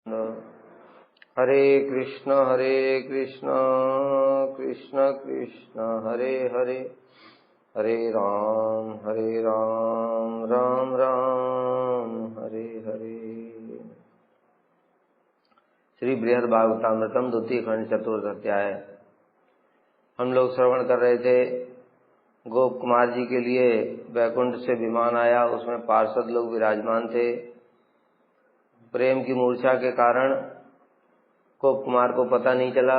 हरे कृष्ण कृष्ण कृष्ण हरे हरे, हरे राम राम राम हरे हरे। श्री बृहद भागवतामृतम द्वितीय खंड चतुर्थ अध्याय। हम लोग श्रवण कर रहे थे। गोप कुमार जी के लिए वैकुंठ से विमान आया, उसमें पार्षद लोग विराजमान थे। प्रेम की मूर्छा के कारण गोप कुमार को पता नहीं चला।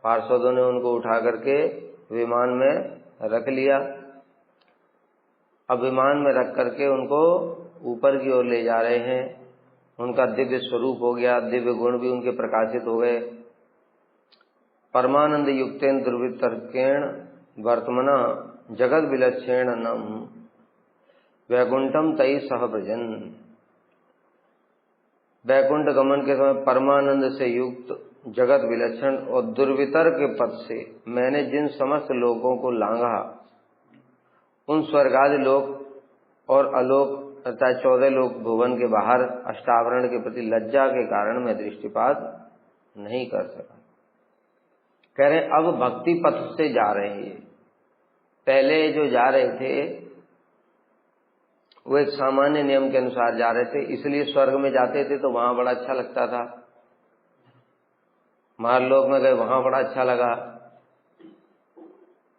पार्षदों ने उनको उठा करके विमान में रख लिया। अब विमान में रख करके उनको ऊपर की ओर ले जा रहे हैं। उनका दिव्य स्वरूप हो गया, दिव्य गुण भी उनके प्रकाशित हो गए। परमानंद युक्तेन दुर्वितर्केण वर्तमना जगत विलक्षणम वैकुंठम तई सह भजन। वैकुंठ गमन के समय परमानंद से युक्त जगत विलक्षण और दुर्वितर के पद से मैंने जिन समस्त लोगों को लांघा, उन स्वर्गादि लोक और अलोक अर्थात 14 लोक भुवन के बाहर अष्टावरण के प्रति लज्जा के कारण मैं दृष्टिपात नहीं कर सका। कह रहे अब भक्ति पथ से जा रहे हैं। पहले जो जा रहे थे वो एक सामान्य नियम के अनुसार जा रहे थे, इसलिए स्वर्ग में जाते थे तो वहां बड़ा अच्छा लगता था। महालोक में गए, वहां बड़ा अच्छा लगा।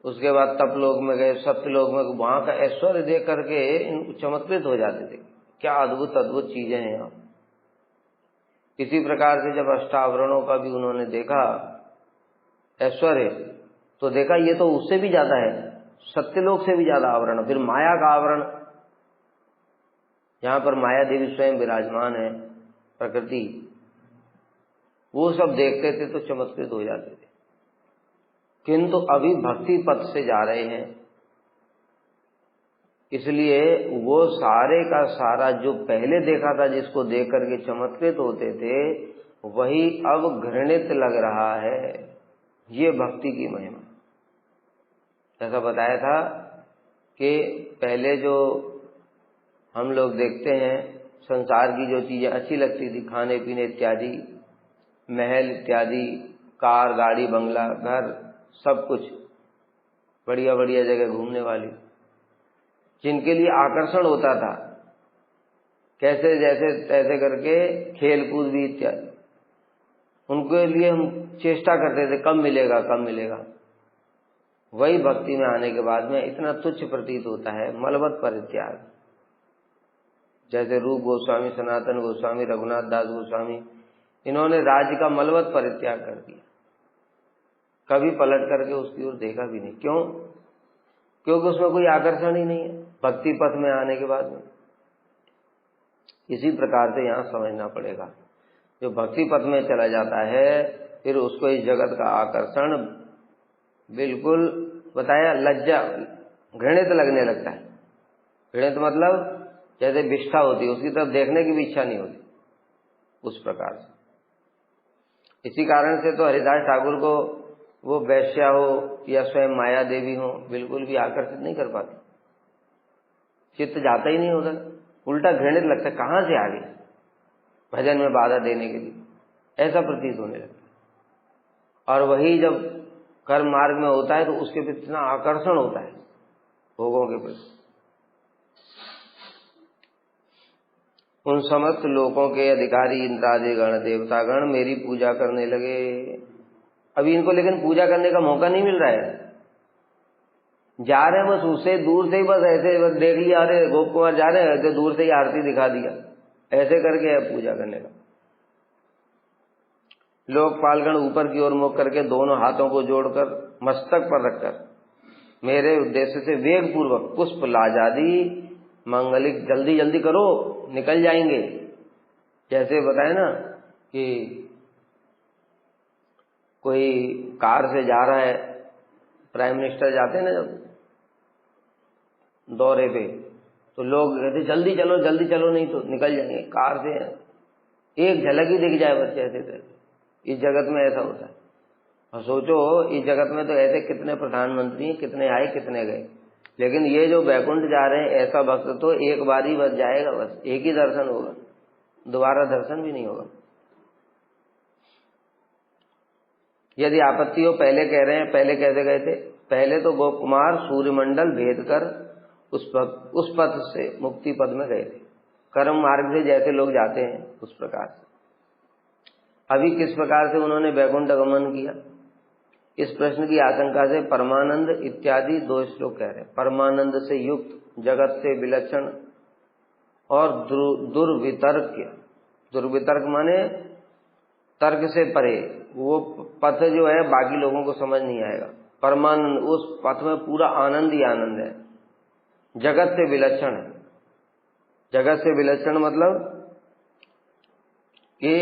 उसके बाद तपलोक में गए, सत्यलोक में, वहां का ऐश्वर्य देख करके चमत्कृत हो जाते थे। क्या अद्भुत अद्भुत चीजें हैं यहाँ। इसी प्रकार से जब अष्टावरणों का भी उन्होंने देखा ऐश्वर्य, तो देखा ये तो उससे भी ज्यादा है, सत्यलोक से भी ज्यादा आवरण। फिर माया का आवरण, जहां पर माया देवी स्वयं विराजमान है, प्रकृति, वो सब देखते थे तो चमत्कृत हो जाते थे। किंतु अभी भक्ति पथ से जा रहे हैं, इसलिए वो सारे का सारा जो पहले देखा था, जिसको देख करके चमत्कृत होते थे, वही अब घृणित लग रहा है। ये भक्ति की महिमा। ऐसा बताया था कि पहले जो हम लोग देखते हैं, संसार की जो चीजें अच्छी लगती थी, खाने पीने इत्यादि, महल इत्यादि, कार गाड़ी बंगला घर, सब कुछ बढ़िया बढ़िया जगह घूमने वाली, जिनके लिए आकर्षण होता था, कैसे जैसे तैसे करके खेल कूद भी इत्यादि, उनके लिए हम चेष्टा करते थे कब मिलेगा कब मिलेगा। वही भक्ति में आने के बाद में इतना तुच्छ प्रतीत होता है, मलबत परित्याग। जैसे रूप गोस्वामी, सनातन गोस्वामी, रघुनाथ दास गोस्वामी, इन्होंने राज्य का मलबत परित्याग कर दिया, कभी पलट करके उसकी ओर देखा भी नहीं। क्यों? क्योंकि उसमें कोई आकर्षण ही नहीं है भक्ति पथ में आने के बाद में। इसी प्रकार से यहाँ समझना पड़ेगा, जो भक्ति पथ में चला जाता है फिर उसको इस जगत का आकर्षण बिल्कुल बताया, लज्जा, घृणित लगने लगता है। घृणित मतलब जैसे विष्ठा होती है, उसकी तरफ देखने की भी इच्छा नहीं होती, उस प्रकार से। इसी कारण से तो हरिदास ठाकुर को वो वैश्या हो या स्वयं माया देवी हो, बिल्कुल भी आकर्षित नहीं कर पाती। चित्त जाता ही नहीं उधर, उल्टा घृणित लगता है, कहां से आ गई भजन में बाधा देने के लिए, ऐसा प्रतीत होने लगता। और वही जब कर्म मार्ग में होता है तो उसके प्रति इतना आकर्षण होता है भोगों के प्रति। उन समस्त लोगों के अधिकारी इंद्रादि गण देवतागण मेरी पूजा करने लगे। अभी इनको लेकिन पूजा करने का मौका नहीं मिल रहा है। जा रहे हैं बस, उससे दूर से ही बस ऐसे बस देख लिया, अरे गोप कुमार जा रहे हैं, तो दूर से ही आरती दिखा दिया, ऐसे करके है पूजा करने का। लोकपालगण ऊपर की ओर मुख करके दोनों हाथों को जोड़कर मस्तक पर रखकर मेरे उद्देश्य से वेग पूर्वक पुष्प लाजादी मंगलिक, जल्दी जल्दी करो निकल जाएंगे। जैसे बताए ना कि कोई कार से जा रहा है, प्राइम मिनिस्टर जाते हैं ना जब दौरे पे, तो लोग कहते जल्दी चलो नहीं तो निकल जाएंगे। कार से एक झलक ही दिख जाए बस, ऐसे थे। इस जगत में ऐसा होता है। और सोचो इस जगत में तो ऐसे कितने प्रधानमंत्री, कितने आए कितने गए, लेकिन ये जो वैकुंठ जा रहे हैं, ऐसा भक्त तो एक बार ही बस जाएगा, बस एक ही दर्शन होगा, दोबारा दर्शन भी नहीं होगा। यदि आपत्ति हो, पहले कह रहे हैं, पहले कैसे गए थे? पहले तो गोप कुमार सूर्यमंडल भेद कर उस पथ से मुक्ति पद में गए थे, कर्म मार्ग से जैसे लोग जाते हैं उस प्रकार से। अभी किस प्रकार से उन्होंने वैकुंठ गमन किया? इस प्रश्न की आशंका से परमानंद इत्यादि 2 श्लोक कह रहे हैं। परमानंद से युक्त, जगत से विलक्षण और दुर्वितर्क। दुर्वितर्क माने तर्क से परे, वो पथ जो है बाकी लोगों को समझ नहीं आएगा। परमानंद, उस पथ में पूरा आनंद ही आनंद है। जगत से विलक्षण है। जगत से विलक्षण मतलब कि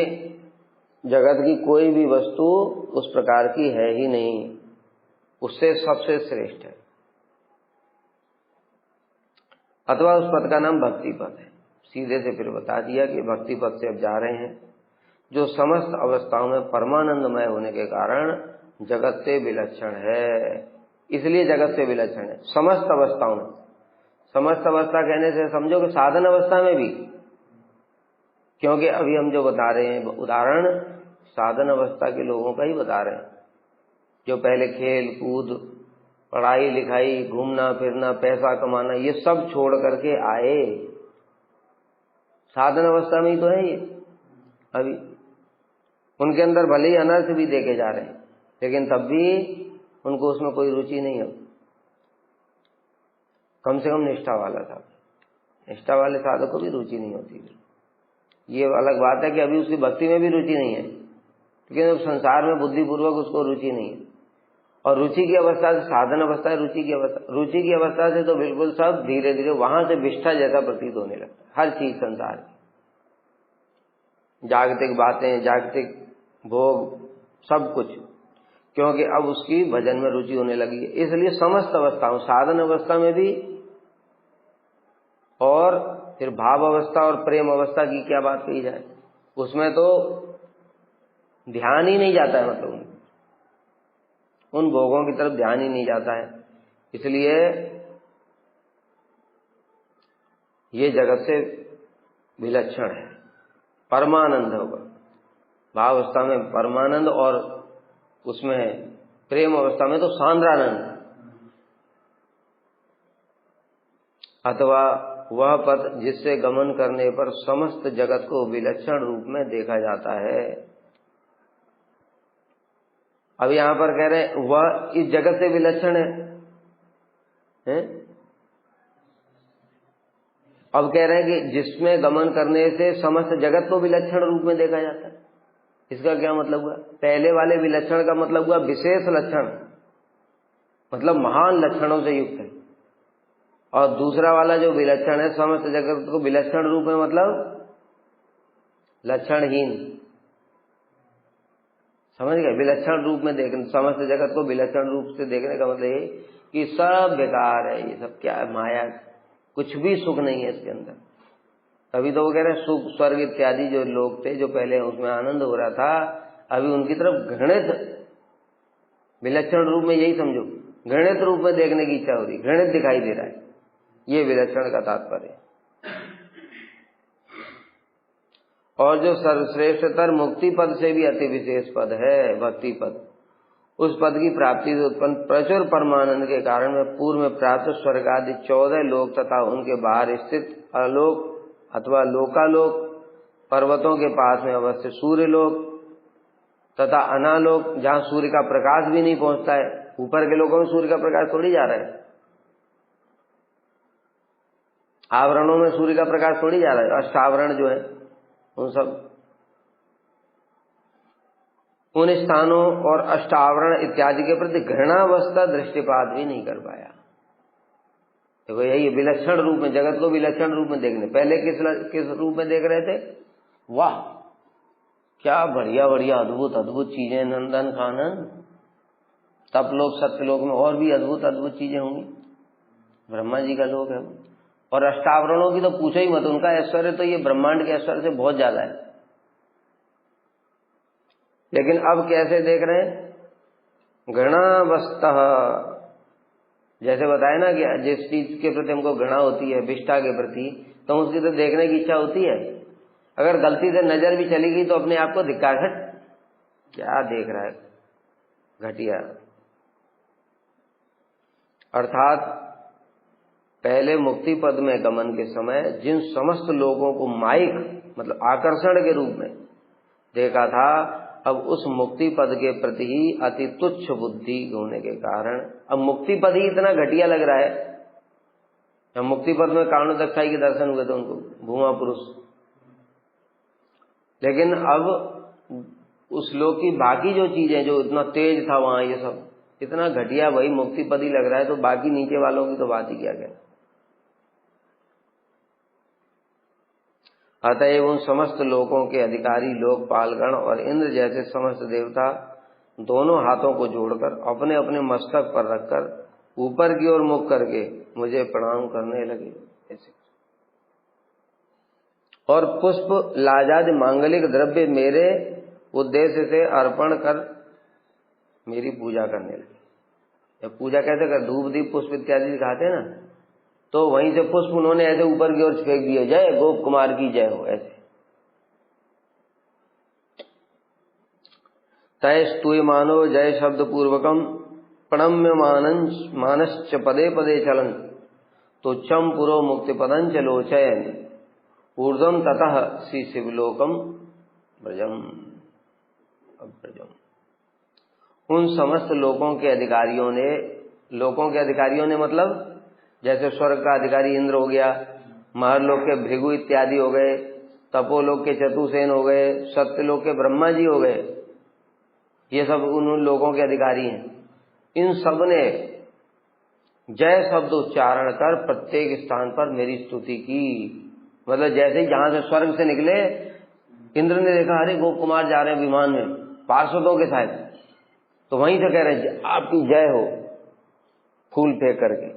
जगत की कोई भी वस्तु उस प्रकार की है ही नहीं, उससे सबसे श्रेष्ठ है। अथवा उस पद का नाम भक्ति पद है। सीधे से फिर बता दिया कि भक्ति पद से अब जा रहे हैं, जो समस्त अवस्थाओं में परमानंदमय होने के कारण जगत से विलक्षण है। इसलिए जगत से विलक्षण है समस्त अवस्थाओं में। समस्त अवस्था कहने से समझो कि साधन अवस्था में भी, क्योंकि अभी हम जो बता रहे हैं उदाहरण साधन अवस्था के लोगों का ही बता रहे हैं, जो पहले खेल कूद, पढ़ाई लिखाई, घूमना फिरना, पैसा कमाना, ये सब छोड़ करके आए, साधन अवस्था में ही तो है ये। अभी उनके अंदर भले ही अनर्थ भी देखे जा रहे हैं, लेकिन तब भी उनको उसमें कोई रुचि नहीं है। कम से कम निष्ठा वाला था, निष्ठा वाले साधक को भी रुचि नहीं होती। ये अलग बात है कि अभी उसकी भक्ति में भी रुचि नहीं है, लेकिन अब संसार में बुद्धिपूर्वक उसको रुचि नहीं है। और रुचि की अवस्था से साधन अवस्था है, रुचि की अवस्था, रुचि की अवस्था से तो बिल्कुल सब धीरे धीरे वहां से विष्ठा जैसा प्रतीत होने लगता है। हर चीज संसार की, जागतिक बातें, जागतिक भोग, सब कुछ, क्योंकि अब उसकी भजन में रुचि होने लगी है। इसलिए समस्त अवस्थाओं, साधन अवस्था में भी, और फिर भाव अवस्था और प्रेम अवस्था की क्या बात कही जाए, उसमें तो ध्यान ही नहीं जाता है, मतलब उन भोगों की तरफ ध्यान ही नहीं जाता है। इसलिए ये जगत से विलक्षण है, परमानंद होगा। भाव अवस्था में परमानंद और उसमें प्रेम अवस्था में तो सांद्रानंद। अथवा वह पथ जिससे गमन करने पर समस्त जगत को विलक्षण रूप में देखा जाता है। अब यहां पर कह रहे हैं वह इस जगत से विलक्षण है? अब कह रहे हैं कि जिसमें गमन करने से समस्त जगत को विलक्षण रूप में देखा जाता है। इसका क्या मतलब हुआ? पहले वाले विलक्षण का मतलब हुआ विशेष लक्षण, मतलब महान लक्षणों से युक्त है। और दूसरा वाला जो विलक्षण है समस्त जगत को विलक्षण रूप में, मतलब लक्षणहीन। समझ गए? विलक्षण रूप में देखने, समस्त जगत को विलक्षण रूप से देखने का मतलब ये कि सब बेकार है, ये सब क्या है, माया, कुछ भी सुख नहीं है इसके अंदर। तभी तो वो कह रहे हैं सुख स्वर्ग इत्यादि जो लोग थे, जो पहले उसमें आनंद हो रहा था, अभी उनकी तरफ घृणित, विलक्षण रूप में यही समझो, घृणित रूप में देखने की इच्छा हो रही, घृणित दिखाई दे रहा है। ये विलक्षण का तात्पर्य। और जो सर्वश्रेष्ठतर मुक्ति पद से भी अति विशेष पद है भक्ति पद, उस पद की प्राप्ति से उत्पन्न प्रचुर परमानंद के कारण में पूर्व में प्राप्त स्वर्ग आदि 14 लोक तथा उनके बाहर स्थित अलोक अथवा लोकालोक, पर्वतों के पास में अवस्थित सूर्य लोक तथा अनालोक, जहां सूर्य का प्रकाश भी नहीं पहुंचता है। ऊपर के लोगों में सूर्य का प्रकाश थोड़ी जा रहा है, आवरणों में सूर्य का प्रकाश थोड़ी जा रहा है। अष्टावरण जो है उन सब, उन स्थानों और अष्टावरण इत्यादि के प्रति घृणावस्था दृष्टिपात भी नहीं कर पाया। देखो यही विलक्षण रूप में, जगत को विलक्षण रूप में देखने, पहले किस रूप में देख रहे थे? वाह क्या बढ़िया बढ़िया अद्भुत अद्भुत चीजें, नंदन कानन, तपलोक सत्यलोक में और भी अद्भुत अद्भुत चीजें होंगी, ब्रह्मा जी का लोक है। और अष्टावरणों की तो पूछो ही मत, उनका ऐश्वर्य तो ये ब्रह्मांड के ऐश्वर्य से बहुत ज्यादा है। लेकिन अब कैसे देख रहे हैं? घृणावस्था, जैसे बताया ना कि जिस चीज के प्रति हमको घृणा होती है, विष्ठा के प्रति, तो उसकी तो देखने की इच्छा होती है। अगर गलती से नजर भी चली गई तो अपने आप को धिक्कार, क्या देख रहा है, घटिया। अर्थात पहले मुक्ति पद में गमन के समय जिन समस्त लोगों को माइक मतलब आकर्षण के रूप में देखा था, अब उस मुक्ति पद के प्रति ही अति तुच्छ बुद्धि होने के कारण अब मुक्ति पद ही इतना घटिया लग रहा है। अब मुक्ति पद में कारणोदक्षाई के दर्शन हुए थे उनको, भूमा पुरुष, लेकिन अब उस लोक की बाकी जो चीजें जो इतना तेज था वहां, ये सब इतना घटिया वही मुक्ति पद ही लग रहा है, तो बाकी नीचे वालों की तो बात ही क्या करें। अतएव उन समस्त लोकों के अधिकारी लोकपालगण और इंद्र जैसे समस्त देवता दोनों हाथों को जोड़कर अपने अपने मस्तक पर रखकर ऊपर की ओर मुख करके मुझे प्रणाम करने लगे ऐसे। और पुष्प लाजादि मांगलिक द्रव्य मेरे उद्देश्य से अर्पण कर मेरी पूजा करने लगे। पूजा कैसे कर, धूप दीप पुष्प इत्यादि दिखाते हैं ना, तो वहीं से पुष्प उन्होंने ऐसे ऊपर की ओर फेंक दिए, जय गोप कुमार की जय हो, ऐसे। तय स्तुय मानो जय शब्द पूर्वकम प्रणम्य मानश्च पदे पदे चलन तुच्छम पुरो मुक्ति पदंच लोचयन ऊर्ध्वम ततः श्री शिवलोकम ब्रजम अब्रजम। उन समस्त लोकों के अधिकारियों ने मतलब जैसे स्वर्ग का अधिकारी इंद्र हो गया, महरलोक के भृगु इत्यादि हो गए, तपोलोक के चतुसेन हो गए, सत्यलोक के ब्रह्मा जी हो गए, ये सब उन लोगों के अधिकारी हैं। इन सब ने जय शब्द उच्चारण कर प्रत्येक स्थान पर मेरी स्तुति की। मतलब जैसे ही जहां से स्वर्ग से निकले, इंद्र ने देखा अरे गोप कुमार जा रहे हैं विमान में पार्षदों के साथ, तो वहीं से कह रहे आपकी जय हो, फूल फेंक करके।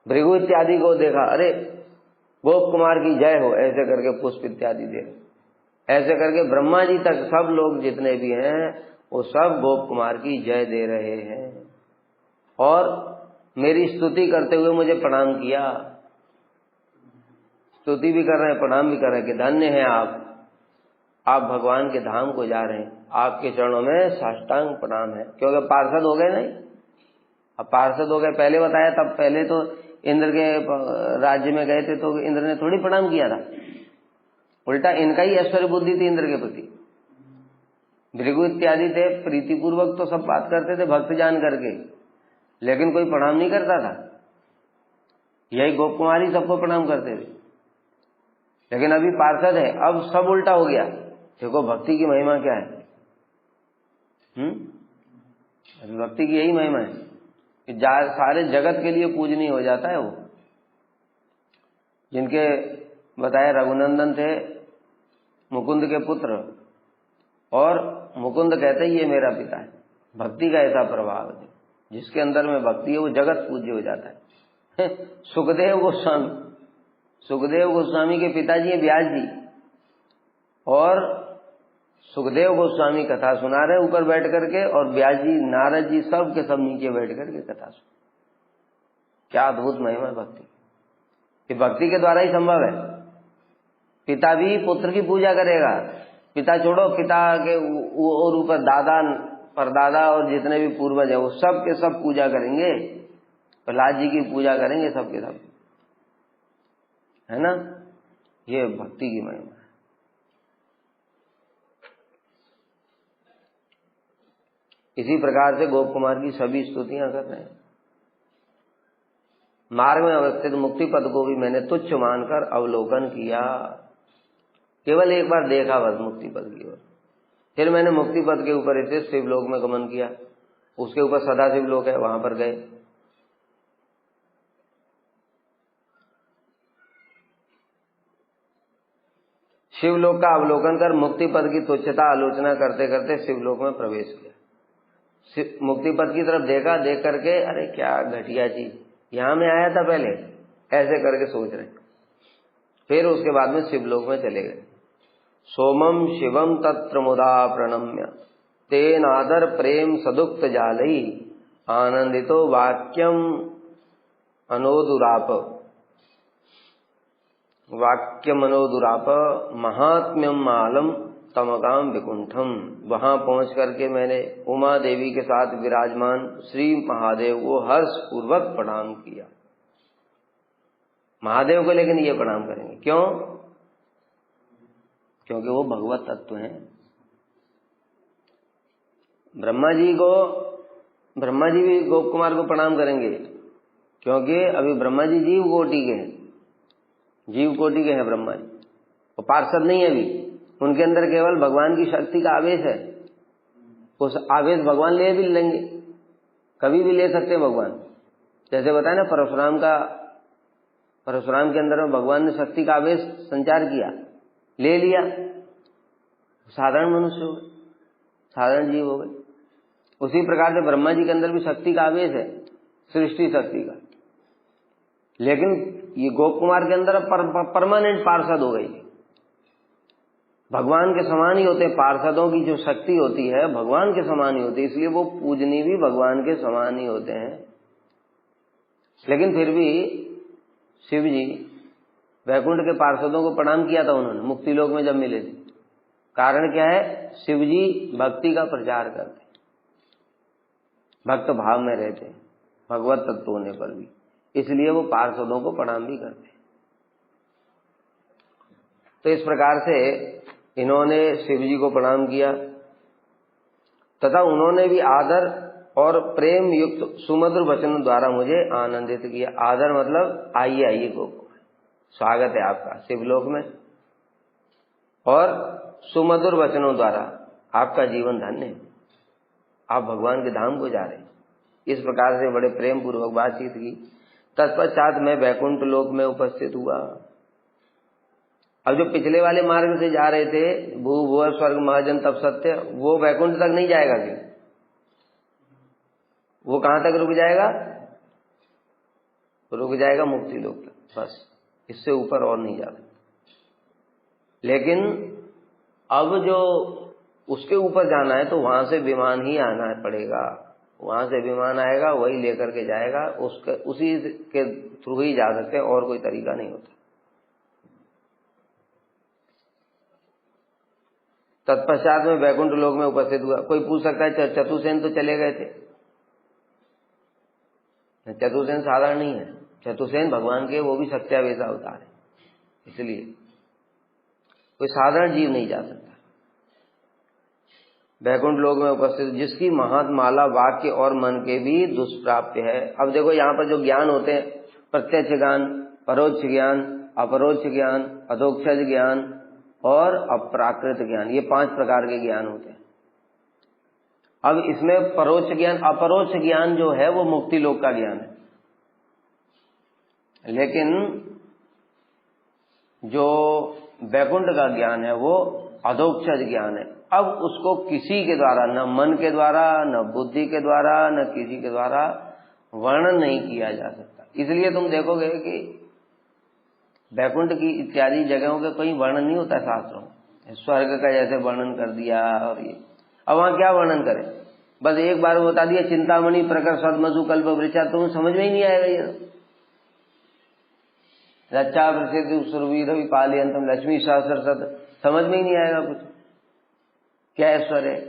भृगु इत्यादि को देखा, अरे गोप कुमार की जय हो, ऐसे करके पुष्प इत्यादि दे रहे। ऐसे करके ब्रह्मा जी तक सब लोग जितने भी हैं वो सब गोप कुमार की जय दे रहे हैं और मेरी स्तुति करते हुए मुझे प्रणाम किया। स्तुति भी कर रहे हैं, प्रणाम भी कर रहे हैं कि धन्य हैं आप भगवान के धाम को जा रहे हैं, आपके चरणों में साष्टांग प्रणाम है। क्योंकि पार्षद हो गए नहीं, अब पार्षद हो गए। पहले बताया तब पहले तो इंद्र के राज्य में गए थे तो इंद्र ने थोड़ी प्रणाम किया था, उल्टा इनका ही ऐश्वर्य बुद्धि थी इंद्र के प्रति। भृगु इत्यादि थे प्रीतिपूर्वक तो सब बात करते थे भक्त जान करके, लेकिन कोई प्रणाम नहीं करता था। यही गोप कुमारी सबको प्रणाम करते थे, लेकिन अभी पार्षद है, अब सब उल्टा हो गया। देखो भक्ति की महिमा क्या है। अभी भक्ति की यही महिमा है कि सारे जगत के लिए पूजनीय हो जाता है वो। जिनके बताए रघुनंदन थे मुकुंद के पुत्र, और मुकुंद कहते ही ये मेरा पिता है। भक्ति का ऐसा प्रभाव है, जिसके अंदर में भक्ति है वो जगत पूज्य हो जाता है। सुखदेव गोस्वामी के पिताजी हैं व्यास जी, और सुखदेव गोस्वामी कथा सुना रहे ऊपर बैठ करके, और व्यास जी नारद जी सब के सब नीचे बैठ करके कथा सुन। क्या अद्भुत महिमा है भक्ति, कि भक्ति के द्वारा ही संभव है। पिता भी पुत्र की पूजा करेगा, पिता छोड़ो, पिता के और ऊपर दादा परदादा और जितने भी पूर्वज है वो सब के सब पूजा करेंगे, प्रहलाद जी की पूजा करेंगे सब के सब, है ना। ये भक्ति की महिमा है। इसी प्रकार से गोप कुमार की सभी स्तुतियां कर रहे हैं। मार्ग में अवस्थित मुक्ति पद को भी मैंने तुच्छ मानकर अवलोकन किया, केवल एक बार देखा बस मुक्ति पद की ओर। फिर मैंने मुक्ति पद के ऊपर स्थित शिवलोक में गमन किया, उसके ऊपर सदा शिवलोक है, वहां पर गए। शिवलोक का अवलोकन कर मुक्ति पद की तुच्छता आलोचना करते करते शिवलोक में प्रवेश किया। मुक्ति पद की तरफ देखा, देख करके अरे क्या घटिया चीज, यहां में आया था पहले, ऐसे करके सोच रहे। फिर उसके बाद में शिवलोक में चले गए। सोमम शिवम तत्र मुदा प्रणम्य तेन आदर प्रेम सदुक्त जालई आनंदितो वाक्यम अनोदुराप महात्म्यम मालम तमकाम विकुंठम, वहां पहुंच करके मैंने उमा देवी के साथ विराजमान श्री महादेव को हर्ष पूर्वक प्रणाम किया। महादेव को लेकिन ये प्रणाम करेंगे, क्यों? क्योंकि वो भगवत तत्व हैं। ब्रह्मा जी भी गोप कुमार को प्रणाम करेंगे, क्योंकि अभी ब्रह्मा जी जीव कोटि के हैं ब्रह्मा जी, वो पार्षद नहीं है अभी, उनके अंदर केवल भगवान की शक्ति का आवेश है। उस आवेश भगवान ले भी लेंगे, कभी भी ले सकते हैं भगवान। जैसे बताया ना, परशुराम के अंदर में भगवान ने शक्ति का आवेश संचार किया, ले लिया, साधारण मनुष्य हो गए, साधारण जीव हो गए। उसी प्रकार से ब्रह्मा जी के अंदर भी शक्ति का आवेश है, सृष्टि शक्ति का, लेकिन ये गोप कुमार के अंदर परमानेंट पार्षद हो गई, भगवान के समान ही होते हैं। पार्षदों की जो शक्ति होती है भगवान के समान ही होती है, इसलिए वो पूजनीय भी भगवान के समान ही होते हैं। लेकिन फिर भी शिव जी वैकुंठ के पार्षदों को प्रणाम किया था उन्होंने, मुक्ति लोक में जब मिले थे। कारण क्या है? शिव जी भक्ति का प्रचार करते, भक्त भाव में रहते हैं, भगवत तत्व होने पर भी, इसलिए वो पार्षदों को प्रणाम भी करते हैं। तो इस प्रकार से इन्होंने शिव जी को प्रणाम किया तथा उन्होंने भी आदर और प्रेम युक्त सुमधुर वचनों द्वारा मुझे आनंदित किया। आदर मतलब आइए आइए गोप, स्वागत है आपका शिवलोक में, और सुमधुर वचनों द्वारा आपका जीवन धन्य है, आप भगवान के धाम को जा रहे हैं। इस प्रकार से बड़े प्रेम पूर्वक बातचीत की। तत्पश्चात मैं वैकुंठ लोक में उपस्थित हुआ। अब जो पिछले वाले मार्ग से जा रहे थे, भू भुवर स्वर्ग महाजन तप सत्य, वो वैकुंठ तक नहीं जाएगा कि वो कहां तक रुक जाएगा? रुक जाएगा मुक्ति लोक तक, बस, इससे ऊपर और नहीं जा सकता। लेकिन अब जो उसके ऊपर जाना है तो वहां से विमान ही आना पड़ेगा, वहां से विमान आएगा, वही लेकर के जाएगा, उसी के थ्रू ही जा सकते हैं, और कोई तरीका नहीं होता। तत्पश्चात में वैकुंठ लोक में उपस्थित हुआ। कोई पूछ सकता है चतुर्सेन तो चले गए थे, चतुर्सेन साधारण नहीं है, चतुर्सेन भगवान के वो भी सत्यावेश अवतार है, इसलिए कोई साधारण जीव नहीं जा सकता। वैकुंठ लोक में उपस्थित जिसकी महात्माला वाक्य और मन के भी दुष्प्राप्य है। अब देखो यहाँ पर जो ज्ञान होते हैं, प्रत्यक्ष ज्ञान, परोक्ष ज्ञान, अपरोक्ष ज्ञान, अधोक्षज ज्ञान और अप्राकृत ज्ञान, ये 5 प्रकार के ज्ञान होते हैं। अब इसमें परोक्ष ज्ञान, अपरोक्ष ज्ञान जो है वो मुक्ति लोक का ज्ञान है, लेकिन जो वैकुंठ का ज्ञान है वो अधोक्षज ज्ञान है। अब उसको किसी के द्वारा, न मन के द्वारा, न बुद्धि के द्वारा, न किसी के द्वारा वर्णन नहीं किया जा सकता। इसलिए तुम देखोगे कि वैकुंठ की इत्यादि जगहों के कोई वर्णन नहीं होता शास्त्रों में। स्वर्ग का जैसे वर्णन कर दिया, और ये अब वहां क्या वर्णन करें? बस एक बार बता दिया चिंतामणि प्रकर सदमधु कल्प वृक्षा, तो समझ में ही नहीं आएगा। ये रक्षा प्रसिद्ध सुरवीर पाली अंतम लक्ष्मी सहस्र सत, समझ में ही नहीं आएगा कुछ, क्या ऐश्वर्य है।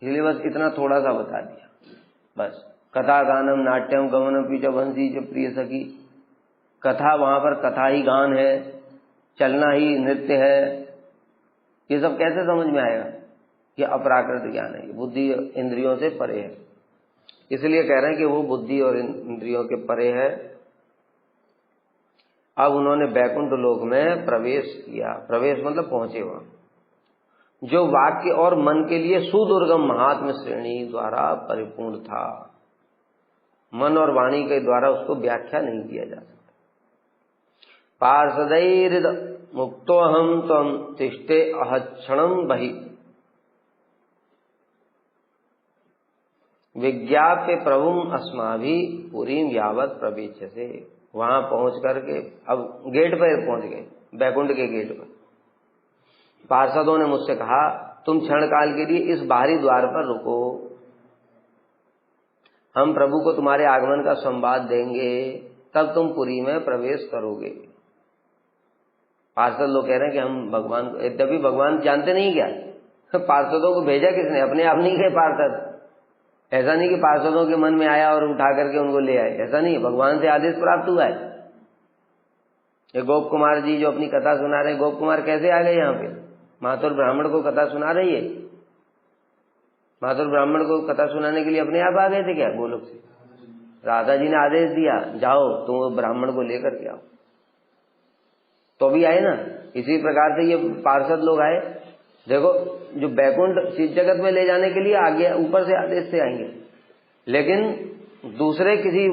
इसलिए बस इतना थोड़ा सा बता दिया, बस। कथा गानम नाट्यम गमनम पीछ वंशी च प्रिय सखी, कथा, वहां पर कथा ही गान है, चलना ही नृत्य है, ये सब कैसे समझ में आएगा? ये अपराकृत ज्ञान है, बुद्धि इंद्रियों से परे है। इसलिए कह रहे हैं कि वो बुद्धि और इंद्रियों के परे है। अब उन्होंने वैकुंठ लोक में प्रवेश किया, प्रवेश मतलब पहुंचे वहां, जो वाक्य और मन के लिए सुदुर्गम महात्म श्रेणी द्वारा परिपूर्ण था। मन और वाणी के द्वारा उसको व्याख्या नहीं किया जा सकता। पार्षदैर् मुक्तोऽहं त्वं तिष्ठे अहक्षणं बहि विज्ञाप्य प्रभुम अस्माभिः पुरीं यावत् प्रवेश्यसे। वहां पहुंच करके अब गेट पर पहुंच गए, वैकुंठ के गेट पर। पार्षदों ने मुझसे कहा तुम क्षण काल के लिए इस बाहरी द्वार पर रुको, हम प्रभु को तुम्हारे आगमन का संवाद देंगे, तब तुम पुरी में प्रवेश करोगे। पार्षद लोग कह रहे हैं कि हम भगवान को, यद्यपि भगवान जानते नहीं क्या, पार्षदों को भेजा किसने, अपने आप नहीं गए पार्षद। ऐसा नहीं कि पार्षदों के मन में आया और उठा करके उनको ले आए, ऐसा नहीं, भगवान से आदेश प्राप्त हुआ है। ये गोप कुमार जी जो अपनी कथा सुना रहे हैं, गोप कुमार कैसे आ गए यहाँ पे, मातुर ब्राह्मण को कथा सुना रही है, मातुर ब्राह्मण को कथा सुनाने के लिए अपने आप आ गए थे क्या गोलोक से? राधा जी ने आदेश दिया, जाओ तुम वो ब्राह्मण को लेकर के आओ, तो भी आए ना। इसी प्रकार से ये पार्षद लोग आए। देखो, जो बैकुंठ चीज जगत में ले जाने के लिए आगे ऊपर से आदेश से आएंगे, लेकिन दूसरे किसी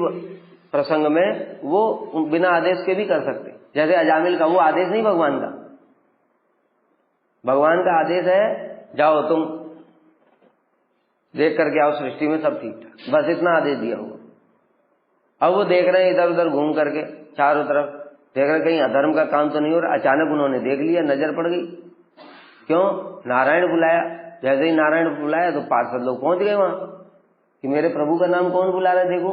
प्रसंग में वो बिना आदेश के भी कर सकते। जैसे अजामिल का वो आदेश नहीं भगवान का, भगवान का आदेश है जाओ तुम देख करके आओ सृष्टि में सब ठीक ठाक, बस इतना आदेश दिया होगा। अब वो देख रहे हैं इधर उधर घूम करके चारों तरफ, देख रहे कहीं अधर्म का काम तो नहीं हो रहा। अचानक उन्होंने देख लिया, नजर पड़ गई, क्यों? नारायण बुलाया। जैसे ही नारायण बुलाया तो पार्षद लोग पहुंच गए वहां कि मेरे प्रभु का नाम कौन बुला रहा है, देखो।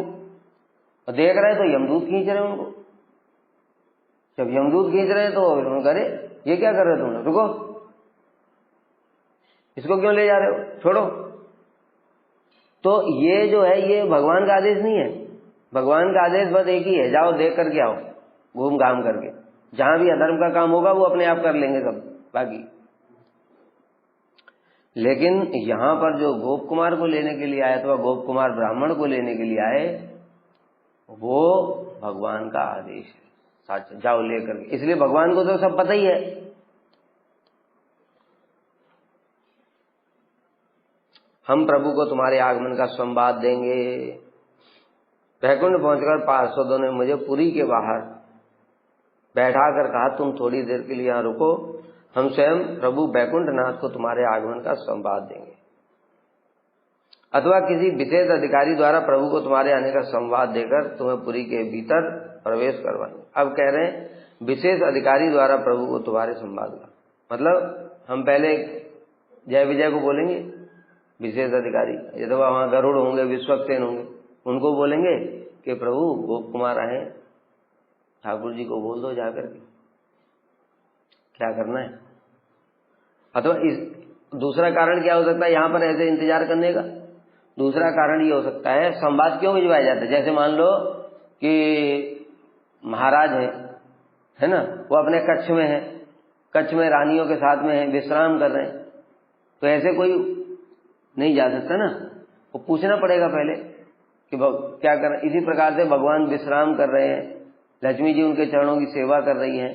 और देख रहे तो यमदूत खींच रहे उनको। जब यमदूत खींच रहे हैं तो उन्होंने कहा, ये क्या कर रहे तुम लोग, रुको, इसको क्यों ले जा रहे हो, छोड़ो। तो ये जो है ये भगवान का आदेश नहीं है। भगवान का आदेश बस एक ही है, जाओ देख करके आओ, घूम घाम करके। जहां भी अधर्म का काम होगा वो अपने आप कर लेंगे सब बाकी। लेकिन यहां पर जो गोप कुमार को लेने के लिए आए अथवा गोप कुमार ब्राह्मण को लेने के लिए आए, वो भगवान का आदेश है, सच, जाओ लेकर के। इसलिए भगवान को तो सब पता ही है। हम प्रभु को तुम्हारे आगमन का संवाद देंगे। वैकुंठ पहुंचकर पार्षदों ने मुझे पुरी के बाहर बैठा कर कहा, तुम थोड़ी देर के लिए यहां रुको, हम स्वयं प्रभु बैकुंठनाथ को तुम्हारे आगमन का संवाद देंगे। अथवा किसी विशेष अधिकारी द्वारा प्रभु को तुम्हारे आने का संवाद देकर तुम्हें पुरी के भीतर प्रवेश करवाएंगे। अब कह रहे हैं विशेष अधिकारी द्वारा प्रभु को तुम्हारे संवाद का मतलब, हम पहले जय विजय को बोलेंगे, विशेष अधिकारी अथवा वहां गरुड़ होंगे, विश्वक्सेन होंगे, उनको बोलेंगे कि प्रभु गोप कुमार आए, ठाकुर जी को बोल दो जाकर के क्या करना है। अथवा इस दूसरा कारण क्या हो सकता है यहां पर ऐसे इंतजार करने का? दूसरा कारण ये हो सकता है, संवाद क्यों भिजवाया जाता है? जैसे मान लो कि महाराज है ना, वो अपने कक्ष में है, कक्ष में रानियों के साथ में है, विश्राम कर रहे हैं, तो ऐसे कोई नहीं जा सकता ना, वो पूछना पड़ेगा पहले कि क्या कर रहे हैं। इसी प्रकार से भगवान विश्राम कर रहे हैं, लक्ष्मी जी उनके चरणों की सेवा कर रही हैं,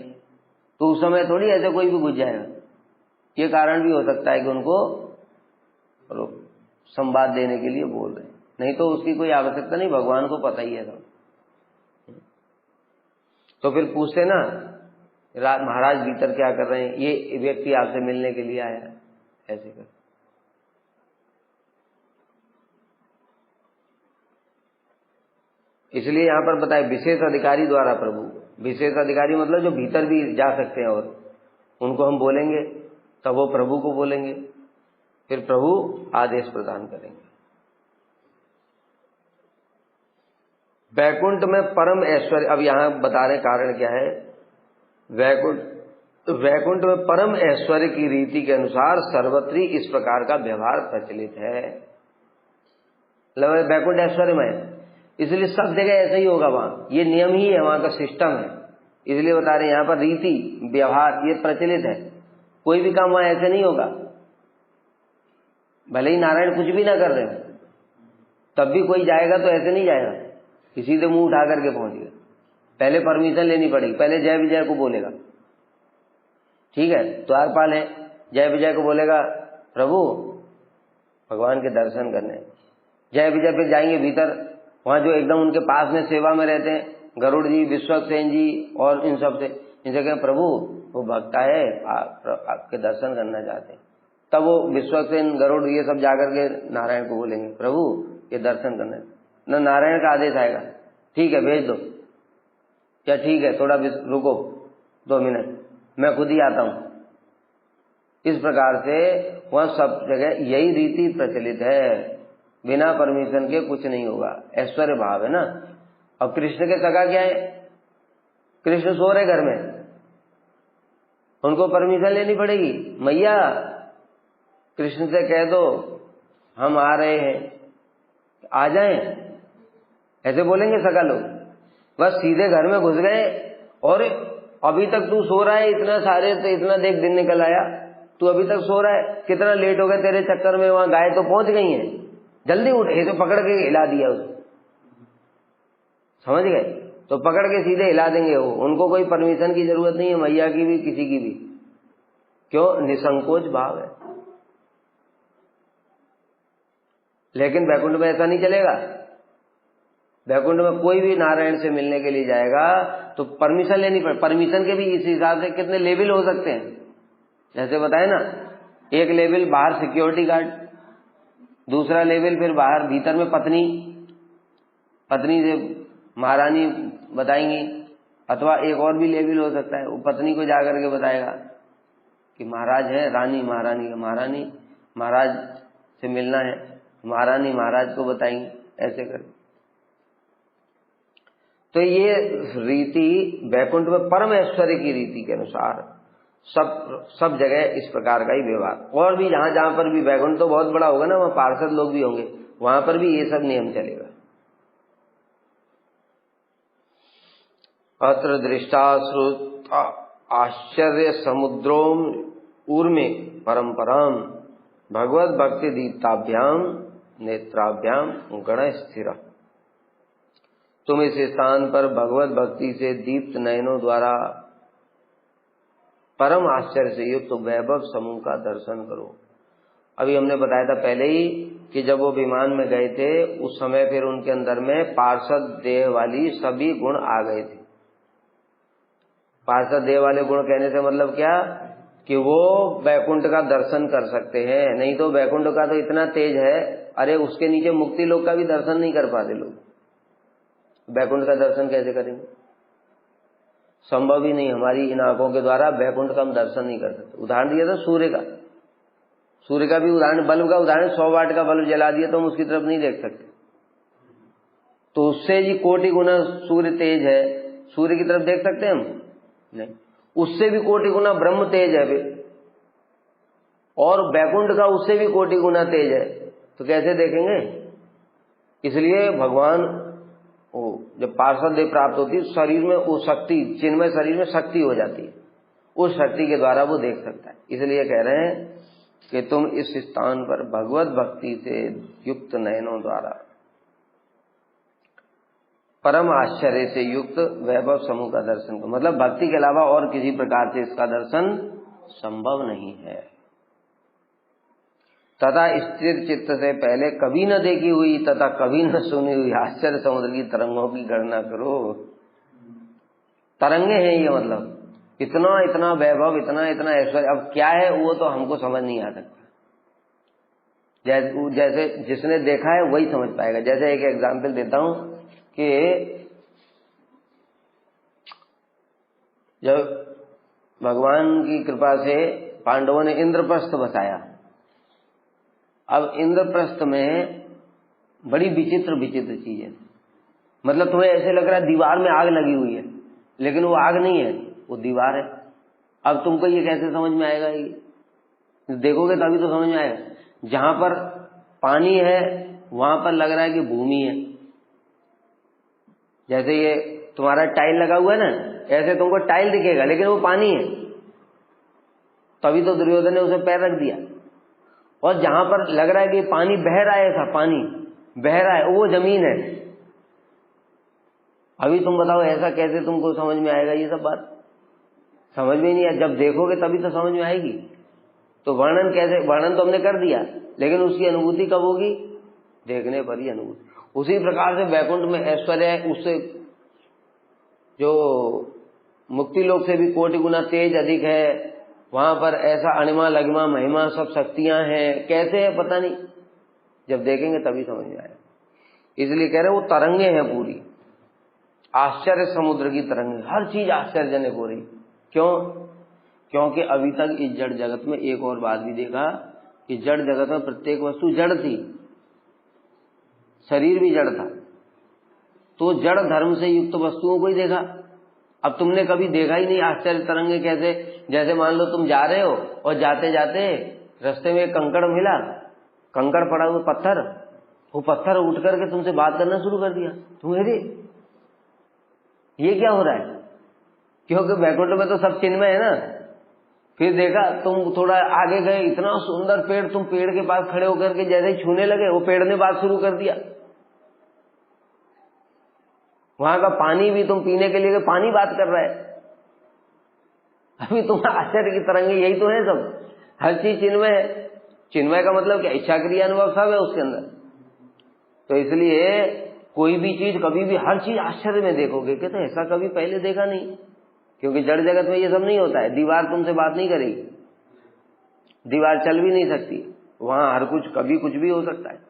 तो उस समय थोड़ी ऐसे कोई भी घुस जाएगा। ये कारण भी हो सकता है कि उनको संवाद देने के लिए बोल रहे हैं, नहीं तो उसकी कोई आवश्यकता नहीं, भगवान को पता ही है सब। तो फिर पूछते ना, महाराज भीतर क्या कर रहे हैं, ये व्यक्ति आपसे मिलने के लिए आया है, ऐसे कर। इसलिए यहां पर बताए विशेष अधिकारी द्वारा प्रभु, विशेष अधिकारी मतलब जो भीतर भी जा सकते हैं, और उनको हम बोलेंगे तब वो प्रभु को बोलेंगे, फिर प्रभु आदेश प्रदान करेंगे। वैकुंठ में परम ऐश्वर्य, अब यहां बता रहे कारण क्या है। वैकुंठ में परम ऐश्वर्य की रीति के अनुसार सर्वत्री इस प्रकार का व्यवहार प्रचलित है। वैकुंठ ऐश्वर्य में, इसलिए सब जगह ऐसा ही होगा, वहां ये नियम ही है, वहां का सिस्टम है। इसलिए बता रहे हैं यहां पर रीति व्यवहार ये प्रचलित है, कोई भी काम वहां ऐसे नहीं होगा। भले ही नारायण कुछ भी ना कर रहे हो, तब भी कोई जाएगा तो ऐसे नहीं जाएगा कि सीधे मुंह उठा करके पहुंच गया, पहले परमिशन लेनी पड़ेगी, पहले जय विजय को बोलेगा, ठीक है, द्वारपाल है, जय विजय को बोलेगा प्रभु भगवान के दर्शन करने, जय विजय फिर जाएंगे भीतर, वहां जो एकदम उनके पास में सेवा में रहते हैं गरुड़ जी, विश्वक्सेन जी और इन सब से, इनसे कहें प्रभु वो भक्ता है, आपके दर्शन करना चाहते हैं, तब वो विश्वक्सेन गरुड़ ये सब जाकर के नारायण को बोलेंगे प्रभु ये दर्शन करना है। न नारायण का आदेश आएगा, ठीक है भेज दो, क्या ठीक है थोड़ा रुको 2 मिनट मैं खुद ही आता हूं। इस प्रकार से वह सब जगह यही रीति प्रचलित है, बिना परमिशन के कुछ नहीं होगा, ऐश्वर्य भाव है ना। अब कृष्ण के सगा क्या है, कृष्ण सो रहे घर में, उनको परमिशन लेनी पड़ेगी। मैया कृष्ण से कह दो हम आ रहे हैं, आ जाएं, ऐसे बोलेंगे सका लोग? बस सीधे घर में घुस गए और अभी तक तू सो रहा है, इतना सारे तो इतना देख दिन निकल आया, तू अभी तक सो रहा है, कितना लेट हो गया तेरे चक्कर में, वहां गाय तो पहुंच गई हैं, जल्दी उठ। ऐसे पकड़ के हिला दिया उसको, समझ गए? तो पकड़ के सीधे हिला देंगे वो, उनको कोई परमिशन की जरूरत नहीं है, मैया की भी किसी की भी। क्यों? निसंकोच भाव है। लेकिन वैकुंठ में ऐसा नहीं चलेगा। वैकुंठ में कोई भी नारायण से मिलने के लिए जाएगा तो परमिशन लेनी पड़े। परमिशन के भी इस हिसाब से कितने लेवल हो सकते हैं, जैसे बताए ना, एक लेवल बाहर सिक्योरिटी गार्ड, दूसरा लेवल फिर बाहर भीतर में पत्नी से महारानी बताएंगी, अथवा एक और भी लेवल हो सकता है, वो पत्नी को जाकर के बताएगा कि महाराज है, रानी महारानी का, महारानी महाराज से मिलना है, महारानी महाराज को बताएंगी, ऐसे कर। तो ये रीति वैकुंठ में परम ऐश्वर्य की रीति के अनुसार सब जगह इस प्रकार का ही व्यवहार। और भी जहां जहां पर भी, वैकुंठ तो बहुत बड़ा होगा ना, वहां पार्षद लोग भी होंगे, वहां पर भी ये सब नियम चलेगा। अत्र दृष्टा श्रुत आश्चर्य समुद्रोम ऊर्मे परंपराम भगवत भक्ति दीप्ताभ्याम नेत्राभ्याम गण स्थिर। तुम इस स्थान पर भगवत भक्ति से दीप्त नयनों द्वारा परम आश्चर्य से युक्त वैभव समूह का दर्शन करो। अभी हमने बताया था पहले ही कि जब वो विमान में गए थे उस समय फिर उनके अंदर में पार्षद देह वाली सभी गुण आ गए थे। पार्षद देह वाले गुण कहने से मतलब क्या कि वो वैकुंठ का दर्शन कर सकते हैं। नहीं तो वैकुंठ का तो इतना तेज है, अरे उसके नीचे मुक्ति लोक का भी दर्शन नहीं कर पाते लोग। वैकुंठ का दर्शन कैसे करेंगे? संभव ही नहीं, हमारी इन आंखों के द्वारा वैकुंठ का हम दर्शन नहीं कर सकते। उदाहरण दिया था सूर्य का भी उदाहरण, बल्ब का उदाहरण, 100 वाट का बल्ब जला दिया तो हम उसकी तरफ नहीं देख सकते। तो उससे जी कोटि गुना सूर्य तेज है, सूर्य की तरफ देख सकते हैं हम? नहीं। उससे भी कोटि गुना ब्रह्म तेज है और वैकुंठ का उससे भी कोटि गुना तेज है, तो कैसे देखेंगे? इसलिए भगवान जब पार्षद देह प्राप्त होती है, शरीर में वो शक्ति, चिन्मय शरीर में शक्ति हो जाती है, उस शक्ति के द्वारा वो देख सकता है। इसलिए कह रहे हैं कि तुम इस स्थान पर भगवत भक्ति से युक्त नयनों द्वारा परम आश्चर्य से युक्त वैभव समूह का दर्शन करो। मतलब भक्ति के अलावा और किसी प्रकार से इसका दर्शन संभव नहीं है। तथा स्थिर चित्त से पहले कभी न देखी हुई तथा कभी न सुनी हुई आश्चर्य समुद्र की तरंगों की गणना करो। तरंगे हैं ये, मतलब इतना इतना वैभव, इतना इतना ऐश्वर्य, अब क्या है वो तो हमको समझ नहीं आ सकता। जैसे जिसने देखा है वही समझ पाएगा। जैसे एक एग्जाम्पल देता हूं कि जब भगवान की कृपा से पांडवों ने इंद्रप्रस्थ बसाया, अब इंद्रप्रस्थ में बड़ी विचित्र विचित्र चीजें, मतलब तुम्हें ऐसे लग रहा है दीवार में आग लगी हुई है, लेकिन वो आग नहीं है, वो दीवार है। अब तुमको ये कैसे समझ में आएगा? ये देखोगे तभी तो समझ में आएगा। जहां पर पानी है वहां पर लग रहा है कि भूमि है। जैसे ये तुम्हारा टाइल लगा हुआ है ना, ऐसे तुमको टाइल दिखेगा लेकिन वो पानी है, तभी तो दुर्योधन ने उसे पैर रख दिया। और जहां पर लग रहा है कि पानी बह रहा है, ऐसा पानी बह रहा है, वो जमीन है। अभी तुम बताओ ऐसा कैसे तुमको समझ में आएगा? ये सब बात समझ में नहीं आया। जब देखोगे तभी तो समझ में आएगी। तो वर्णन कैसे? वर्णन तो हमने कर दिया, लेकिन उसकी अनुभूति कब होगी? देखने पर ही अनुभूति। उसी प्रकार से वैकुंठ में ऐश्वर्य है, उससे जो मुक्ति लोक से भी कोटि गुना तेज अधिक है। वहां पर ऐसा अणिमा लगिमा महिमा सब शक्तियां हैं, कैसे है पता नहीं, जब देखेंगे तभी समझ में आएगा। इसलिए कह रहे वो तरंगे हैं पूरी, आश्चर्य समुद्र की तरंगे, हर चीज आश्चर्यजनक हो रही। क्यों? क्योंकि अभी तक इस जड़ जगत में एक और बात भी देखा कि जड़ जगत में प्रत्येक वस्तु जड़ थी, शरीर भी जड़ था, तो जड़ धर्म से युक्त वस्तुओं को ही देखा। अब तुमने कभी देखा ही नहीं आश्चर्य तरंगे कैसे, जैसे मान लो तुम जा रहे हो और जाते जाते रास्ते में एक कंकड़ मिला, कंकड़ पड़ा हुआ पत्थर, वो पत्थर उठ करके तुमसे बात करना शुरू कर दिया। तुम अरे ये क्या हो रहा है, क्योंकि वैकुंठ में तो सब चिन्मय है ना। फिर देखा तुम थोड़ा आगे गए, इतना सुंदर पेड़, तुम पेड़ के पास खड़े होकर के जैसे ही छूने लगे वो पेड़ ने बात शुरू कर दिया। वहां का पानी भी तुम पीने के लिए पानी बात कर रहा है। अभी तुम आश्चर्य की तरंगे यही तो है सब, हर चीज चिन्मय है। चिन्मय का मतलब क्या, इच्छा क्रिया अनुभव सब है उसके अंदर। तो इसलिए कोई भी चीज कभी भी हर चीज आश्चर्य में देखोगे कि तो ऐसा कभी पहले देखा नहीं, क्योंकि जड़ जगत में ये सब नहीं होता है। दीवार तुमसे बात नहीं करेगी, दीवार चल भी नहीं सकती, वहां हर कुछ कभी कुछ भी हो सकता है।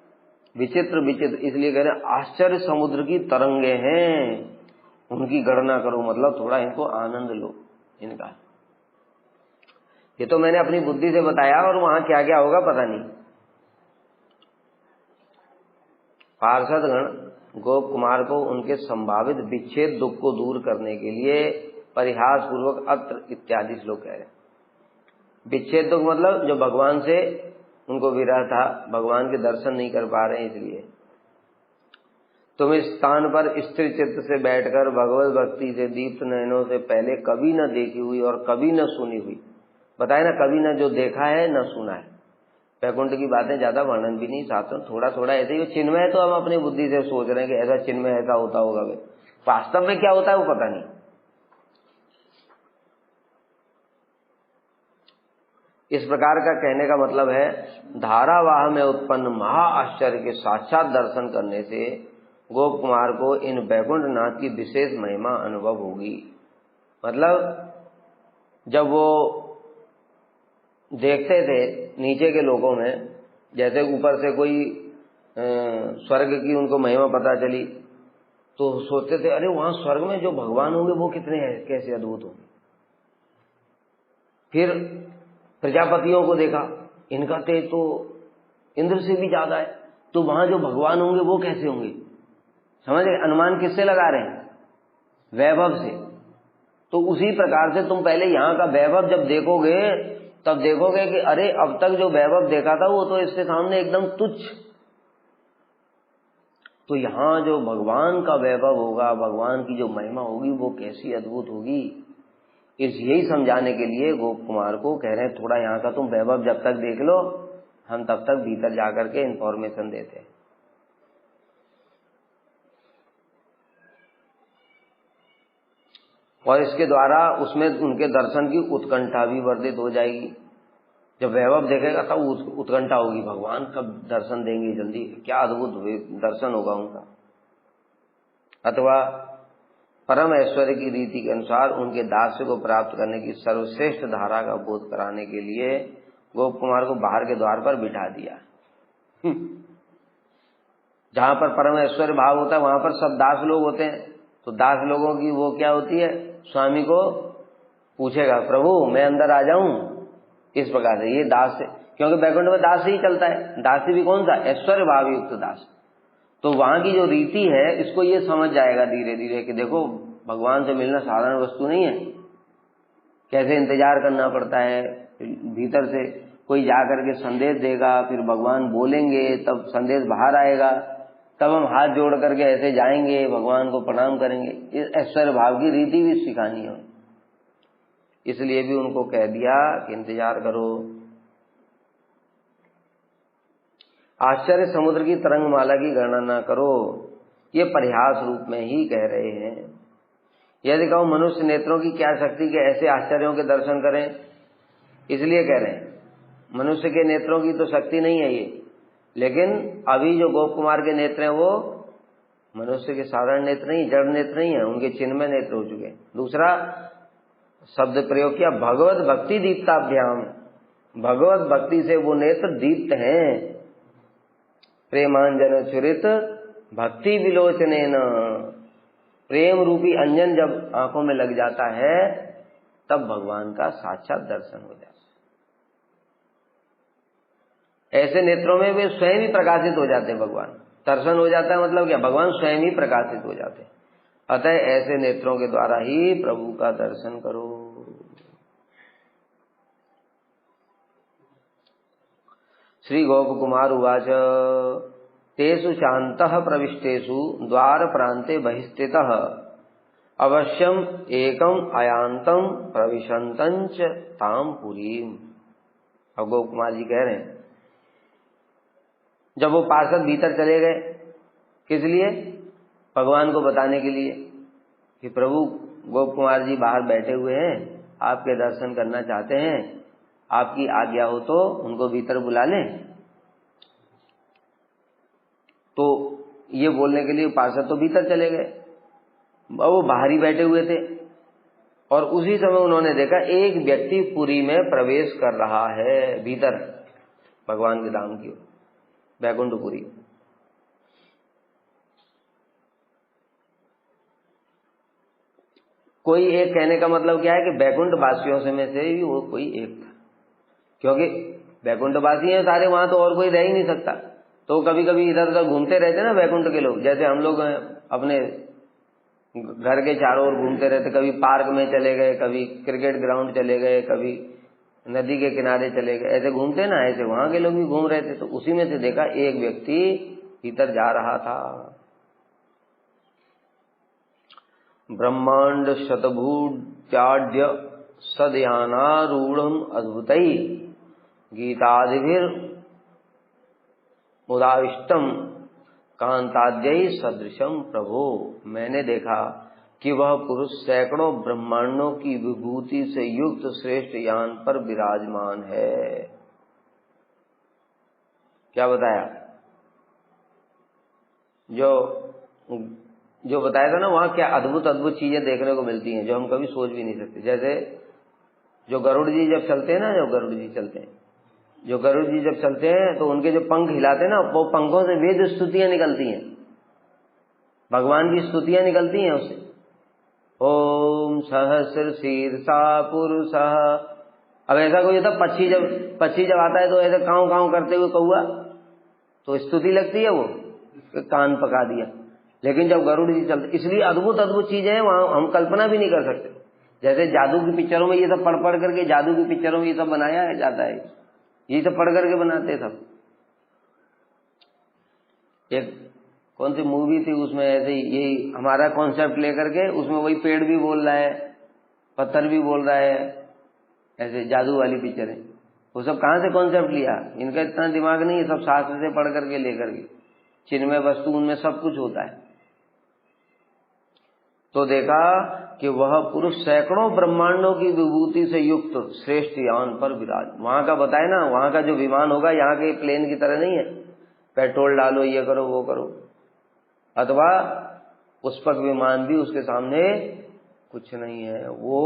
विचित्र विचित्र, इसलिए कह रहे हैं आश्चर्य समुद्र की तरंगे हैं, उनकी गणना करो, मतलब थोड़ा इनको आनंद लो इनका। ये तो मैंने अपनी बुद्धि से बताया, और वहां क्या क्या होगा पता नहीं। पार्षदगण गोप कुमार को उनके संभावित विच्छेद दुख को दूर करने के लिए परिहास पूर्वक अत्र इत्यादि श्लोक कह रहे हैं। विच्छेद दुख मतलब जो भगवान से उनको विरह था, भगवान के दर्शन नहीं कर पा रहे हैं, इसलिए तुम इस स्थान पर स्थिर चित्त से बैठकर भगवत भक्ति से दीप्त नयनों से पहले कभी न देखी हुई और कभी न सुनी हुई, बताए ना, कभी न जो देखा है न सुना है। वैकुंठ की बातें ज्यादा वर्णन भी नहीं, शास्त्र थोड़ा थोड़ा ऐसे ही चिन्मय है, तो हम अपनी बुद्धि से सोच रहे हैं कि ऐसा चिन्मय ऐसा होता होगा, वास्तव में क्या होता है वो पता नहीं। इस प्रकार का कहने का मतलब है धारावाह में उत्पन्न महा आश्चर्य के साक्षात दर्शन करने से गोप कुमार को इन वैकुंठ नाथ की विशेष महिमा अनुभव होगी। मतलब जब वो देखते थे नीचे के लोगों में, जैसे ऊपर से कोई स्वर्ग की उनको महिमा पता चली, तो सोचते थे अरे वहां स्वर्ग में जो भगवान होंगे वो कितने हैं, कैसे अद्भुत होंगे। फिर प्रजापतियों को देखा, इनका तेज तो इंद्र से भी ज्यादा है, तो वहां जो भगवान होंगे वो कैसे होंगे। समझ गए, अनुमान किससे लगा रहे हैं, वैभव से। तो उसी प्रकार से तुम पहले यहाँ का वैभव जब देखोगे तब देखोगे कि अरे अब तक जो वैभव देखा था वो तो इसके सामने एकदम तुच्छ। तो यहाँ जो भगवान का वैभव होगा, भगवान की जो महिमा होगी वो कैसी अद्भुत होगी, यही समझाने के लिए गोप कुमार को कह रहे हैं थोड़ा यहाँ का तुम वैभव जब तक देख लो, हम तब तक भीतर जाकर के इंफॉर्मेशन देते हैं। और इसके द्वारा उसमें उनके दर्शन की उत्कंठा भी वर्धित हो जाएगी। जब वैभव देखेगा तब उत्कंठा होगी, भगवान कब दर्शन देंगे जल्दी, क्या अद्भुत दर्शन होगा उनका। अथवा परम ऐश्वर्य की रीति के अनुसार उनके दास्य को प्राप्त करने की सर्वश्रेष्ठ धारा का बोध कराने के लिए गोप कुमार को बाहर के द्वार पर बिठा दिया। जहां पर परम ऐश्वर्य भाव होता है वहां पर सब दास लोग होते हैं, तो दास लोगों की वो क्या होती है, स्वामी को पूछेगा प्रभु मैं अंदर आ जाऊं, इस प्रकार से ये दास है, क्योंकि बैकुंठ में दास ही चलता है। दासी भी कौन सा, ऐश्वर्य भाव युक्त दास। तो वहां की जो रीति है इसको ये समझ जाएगा धीरे धीरे कि देखो भगवान से मिलना साधारण वस्तु नहीं है, कैसे इंतजार करना पड़ता है। भीतर से कोई जाकर के संदेश देगा, फिर भगवान बोलेंगे, तब संदेश बाहर आएगा, तब हम हाथ जोड़ करके ऐसे जाएंगे, भगवान को प्रणाम करेंगे। इस ऐश्वर्य भाव की रीति भी सिखानी है, इसलिए भी उनको कह दिया कि इंतजार करो। आश्चर्य समुद्र की तरंगमाला की गणना न करो, ये परिहास रूप में ही कह रहे हैं। यदि कहो मनुष्य नेत्रों की क्या शक्ति के ऐसे आश्चर्यों के दर्शन करें, इसलिए कह रहे हैं मनुष्य के नेत्रों की तो शक्ति नहीं है ये, लेकिन अभी जो गोप कुमार के नेत्र हैं वो मनुष्य के साधारण नेत्र नहीं, जड़ नेत्र नहीं है, उनके चिन्मय नेत्र हो चुके। दूसरा शब्द प्रयोग किया भगवत भक्ति दीप्ताभ्याम, भगवत भक्ति से वो नेत्र दीप्त हैं। प्रेमांजन चुरित भक्ति विलोचनेन, प्रेम रूपी अंजन जब आंखों में लग जाता है तब भगवान का साक्षात दर्शन हो जाता है। ऐसे नेत्रों में वे स्वयं ही प्रकाशित हो जाते हैं, भगवान दर्शन हो जाता है, मतलब क्या, भगवान स्वयं ही प्रकाशित हो जाते हैं। अतः ऐसे नेत्रों के द्वारा ही प्रभु का दर्शन करो। श्री गोप कुमार उवाच तेषु शान्तः प्रविष्टेषु द्वार प्रान्ते बहिस्थितः अवश्यम एकम अयांतम प्रविशंतंच ताम पुरीम। अब गोप कुमार जी कह रहे हैं, जब वो पार्षद भीतर चले गए, किस लिए? भगवान को बताने के लिए कि प्रभु गोप कुमार जी बाहर बैठे हुए हैं, आपके दर्शन करना चाहते हैं, आपकी आज्ञा हो तो उनको भीतर बुला लें। तो ये बोलने के लिए पार्षद तो भीतर चले गए, वो बाहर ही बैठे हुए थे, और उसी समय उन्होंने देखा एक व्यक्ति पुरी में प्रवेश कर रहा है, भीतर भगवान के धाम की ओर, बैकुंठपुरी। कोई एक, कहने का मतलब क्या है कि बैकुंठ वासियों से में से भी वो कोई एक था, क्योंकि बैकुंठ वासी हैं सारे, वहां तो और कोई रह ही नहीं सकता। तो कभी कभी इधर उधर घूमते रहते ना बैकुंठ के लोग, जैसे हम लोग अपने घर के चारों ओर घूमते रहते, कभी पार्क में चले गए, कभी क्रिकेट ग्राउंड चले गए, कभी नदी के किनारे चले गए, ऐसे घूमते ना, ऐसे वहां के लोग भी घूम रहे थे। तो उसी में से देखा एक व्यक्ति भीतर जा रहा था। ब्रह्मांड शतभूत्याड्य सदयानारूढ़ अद्भुतई गीतादिभिर उदाविष्टम कांताद्यई सदृशम प्रभो। मैंने देखा कि वह पुरुष सैकड़ों ब्रह्मांडों की विभूति से युक्त श्रेष्ठ यान पर विराजमान है। क्या बताया? जो बताया था ना, वहां क्या अद्भुत अद्भुत चीजें देखने को मिलती हैं जो हम कभी सोच भी नहीं सकते। जैसे जो गरुड़ जी जब चलते हैं ना, जो गरुड़ जी जब चलते हैं तो उनके जो पंख हिलाते हैं ना, वो पंखों से वेद स्तुतियां निकलती हैं, भगवान की स्तुतियां निकलती हैं उससे। ओम सहस्र शीर्षा पुरुषः। अब ऐसा कोई होता, पक्षी जब आता है तो ऐसे काँव काँव करते हुए कौआ, तो स्तुति लगती है, वो कान पका दिया। लेकिन जब गरुड़ जी चलते, इसलिए अद्भुत अद्भुत चीजें हैं वहां, हम कल्पना भी नहीं कर सकते। जैसे जादू की पिक्चरों में ये सब पढ़ करके, जादू की पिक्चरों में ये सब बनाया जाता है, ये सब पढ़ करके बनाते सब। एक कौन सी मूवी थी, उसमें ऐसे यही हमारा कॉन्सेप्ट लेकर के, उसमें वही पेड़ भी बोल रहा है, पत्थर भी बोल रहा है, ऐसे जादू वाली पिक्चर है। वो सब कहाँ से कॉन्सेप्ट लिया? इनका इतना दिमाग नहीं है, सब शास्त्र से पढ़ करके लेकर के। चिन्मय वस्तु उनमें सब कुछ होता है। तो देखा कि वह पुरुष सैकड़ों ब्रह्मांडों की विभूति से युक्त श्रेष्ठ यान पर विराज। वहां का बताए ना, वहां का जो विमान होगा यहाँ के प्लेन की तरह नहीं है, पेट्रोल डालो, ये करो, वो करो, अथवा पुष्पक विमान भी उसके सामने कुछ नहीं है। वो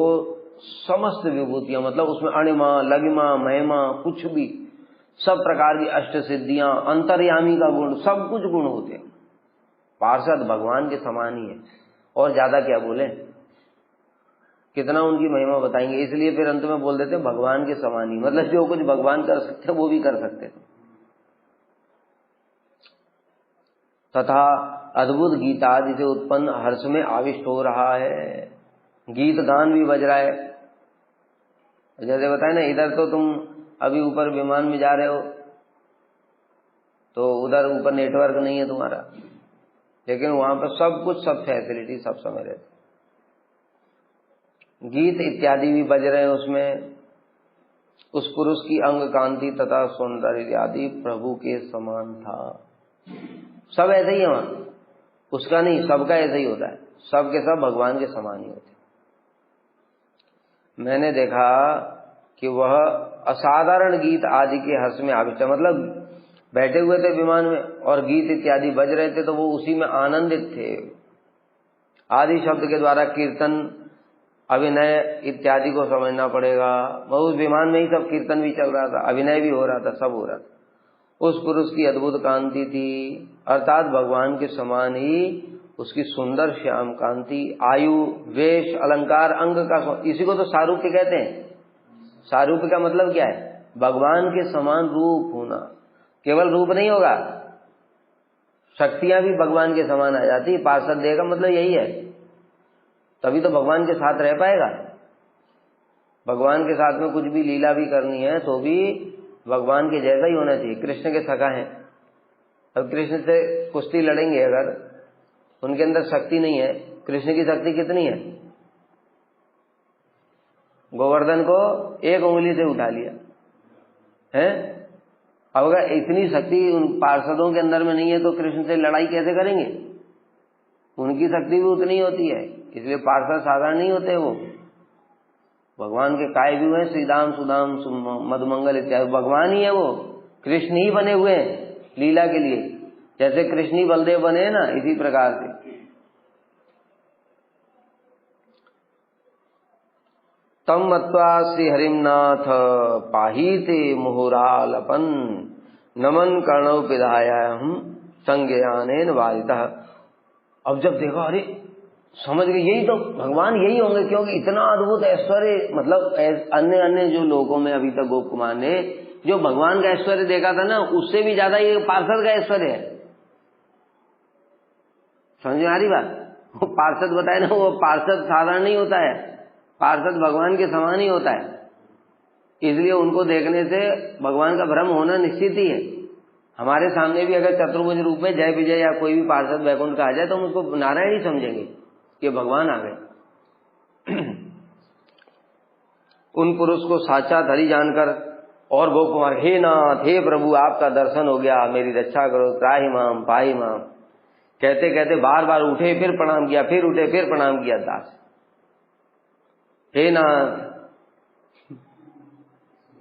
समस्त विभूतियां, मतलब उसमें अणिमा, लगिमा, महिमा, कुछ भी, सब प्रकार की अष्ट सिद्धियां, अंतर्यामी का गुण, सब कुछ गुण होते हैं। पार्षद भगवान के समान ही है, और ज्यादा क्या बोले, कितना उनकी महिमा बताएंगे। इसलिए फिर अंत में बोल देते भगवान के समान ही, मतलब जो कुछ भगवान कर सकते वो भी कर सकते। तथा अद्भुत गीता आदि से उत्पन्न हर्ष में आविष्ट हो रहा है, गीत गान भी बज रहा है। जैसे बताए ना, इधर तो तुम अभी ऊपर विमान में जा रहे हो तो उधर ऊपर नेटवर्क नहीं है तुम्हारा, लेकिन वहां पर सब कुछ, सब फैसिलिटी सब समय रहती, गीत इत्यादि भी बज रहे हैं उसमें। उस पुरुष की अंग कांति तथा सौंदर्य आदि प्रभु के समान था। सब ऐसे ही है वहां, उसका नहीं, सबका ऐसे ही होता है, सब के सब भगवान के समान ही होते। मैंने देखा कि वह असाधारण गीत आदि के हर्ष में आविष्ट, मतलब बैठे हुए थे विमान में और गीत इत्यादि बज रहे थे तो वो उसी में आनंदित थे। आदि शब्द के द्वारा कीर्तन, अभिनय इत्यादि को समझना पड़ेगा। वह उस विमान में ही सब कीर्तन भी चल रहा था, अभिनय भी हो रहा था, सब हो रहा था। उस पुरुष की अद्भुत कांति थी, अर्थात भगवान के समान ही उसकी सुंदर श्याम कांति, आयु, वेश, अलंकार, अंग का, इसी को तो सारूप्य कहते हैं। सारूप्य का मतलब क्या है? भगवान के समान रूप होना। केवल रूप नहीं होगा, शक्तियां भी भगवान के समान आ जाती। पार्षद देह का मतलब यही है तभी तो भगवान के साथ रह पाएगा। भगवान के साथ में कुछ भी लीला भी करनी है तो भी भगवान के जैसा ही होना चाहिए। कृष्ण के सखा हैं, अब कृष्ण से कुश्ती लड़ेंगे, अगर उनके अंदर शक्ति नहीं है, कृष्ण की शक्ति कितनी है? गोवर्धन को एक उंगली से उठा लिया है। अब अगर इतनी शक्ति उन पार्षदों के अंदर में नहीं है तो कृष्ण से लड़ाई कैसे करेंगे? उनकी शक्ति भी उतनी होती है, इसलिए पार्षद साधारण नहीं होते। वो भगवान के काय भी हुए, श्रीदाम सुदाम मधुमंगल इत्यादि भगवान ही है, वो कृष्ण ही बने हुए हैं लीला के लिए। जैसे कृष्ण ही बलदेव बने ना, इसी प्रकार से तम मत्वा श्री हरिमनाथ पाहीते मुहुरालपन नमन कर्णव पिधाया हम संज्ञानेन वादितः। अब जब देखा, अरे समझ गए, यही तो भगवान यही होंगे, क्योंकि इतना अद्भुत ऐश्वर्य, मतलब अन्य अन्य जो लोगों में अभी तक गोप कुमार ने जो भगवान का ऐश्वर्य देखा था ना, उससे भी ज्यादा ये पार्षद का ऐश्वर्य है। समझ में आ रही बात? वो पार्षद बताए ना, वो पार्षद साधारण नहीं होता है, पार्षद भगवान के समान ही होता है। इसलिए उनको देखने से भगवान का भ्रम होना निश्चित ही है। हमारे सामने भी अगर चतुर्भुज रूप में जय विजय या कोई भी पार्षद वैकुंठ का आ जाए तो हम उसको नारायण ही समझेंगे कि भगवान आ गए। उन पुरुष को साक्षात हरि जानकर और गोप कुमार, हे नाथ, हे प्रभु, आपका दर्शन हो गया, मेरी रक्षा करो, त्राहि माम पाहि माम, कहते कहते बार बार उठे, फिर प्रणाम किया, फिर उठे, फिर प्रणाम किया दास। हे नाथ,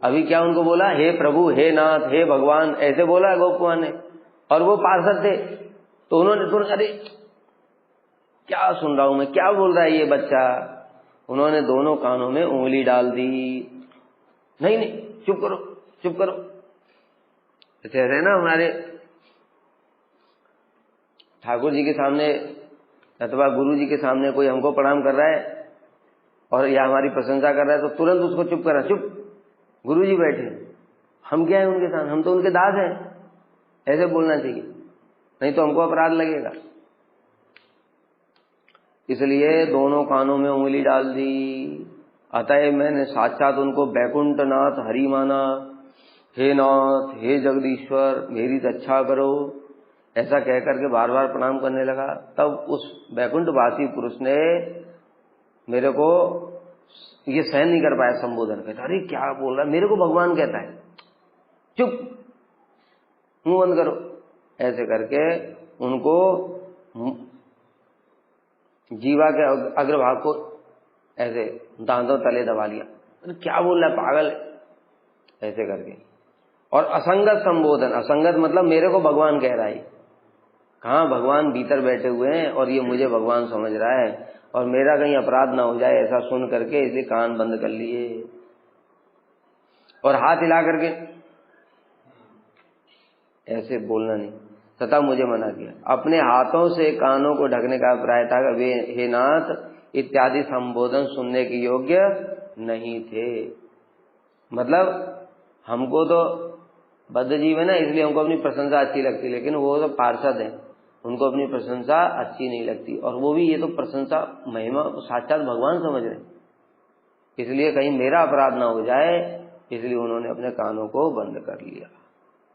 अभी क्या उनको बोला? हे प्रभु, हे नाथ, हे भगवान, ऐसे बोला गोप कुमार ने। और वो पार्षद थे तो उन्होंने तुरंत, अरे क्या सुन रहा हूं मैं, क्या बोल रहा है ये बच्चा? उन्होंने दोनों कानों में उंगली डाल दी। नहीं नहीं, चुप करो, चुप करो। ऐसे है ना, हमारे ठाकुर जी के सामने अथवा गुरु जी के सामने कोई हमको प्रणाम कर रहा है और या हमारी प्रशंसा कर रहा है तो तुरंत उसको चुप करा, चुप, गुरु जी बैठे, हम क्या है उनके साथ, हम तो उनके दास हैं, ऐसे बोलना चाहिए, नहीं तो हमको अपराध लगेगा। इसलिए दोनों कानों में उंगली डाल दी। अतः मैंने साक्षात उनको बैकुंठ नाथ हरि माना। हे नाथ, हे जगदीश्वर, मेरी रक्षा करो, ऐसा कह करके बार बार प्रणाम करने लगा। तब उस बैकुंठवासी पुरुष ने मेरे को ये सहन नहीं कर पाया संबोधन, कहता अरे क्या बोल रहा है, मेरे को भगवान कहता है, चुप, मुंह बंद करो। ऐसे करके उनको जीवा के अग्रभाग को ऐसे दांतों तले दबा लिया, अरे क्या बोल रहा है पागल, ऐसे करके। और असंगत संबोधन, असंगत मतलब मेरे को भगवान कह रहा है, कहाँ भगवान भीतर बैठे हुए हैं और ये मुझे भगवान समझ रहा है और मेरा कहीं अपराध ना हो जाए ऐसा सुन करके इसलिए कान बंद कर लिए और हाथ हिला करके ऐसे बोलना नहीं, तथा मुझे मना किया। अपने हाथों से कानों को ढकने का अभिप्राय था कि वे हे नाथ इत्यादि संबोधन सुनने के योग्य नहीं थे। मतलब हमको तो बद्ध जीव है ना, इसलिए हमको अपनी प्रशंसा अच्छी लगती, लेकिन वो तो पार्षद है, उनको अपनी प्रशंसा अच्छी नहीं लगती। और वो भी ये तो प्रशंसा महिमा साक्षात भगवान समझ रहे, इसलिए कहीं मेरा अपराध ना हो जाए, इसलिए उन्होंने अपने कानों को बंद कर लिया।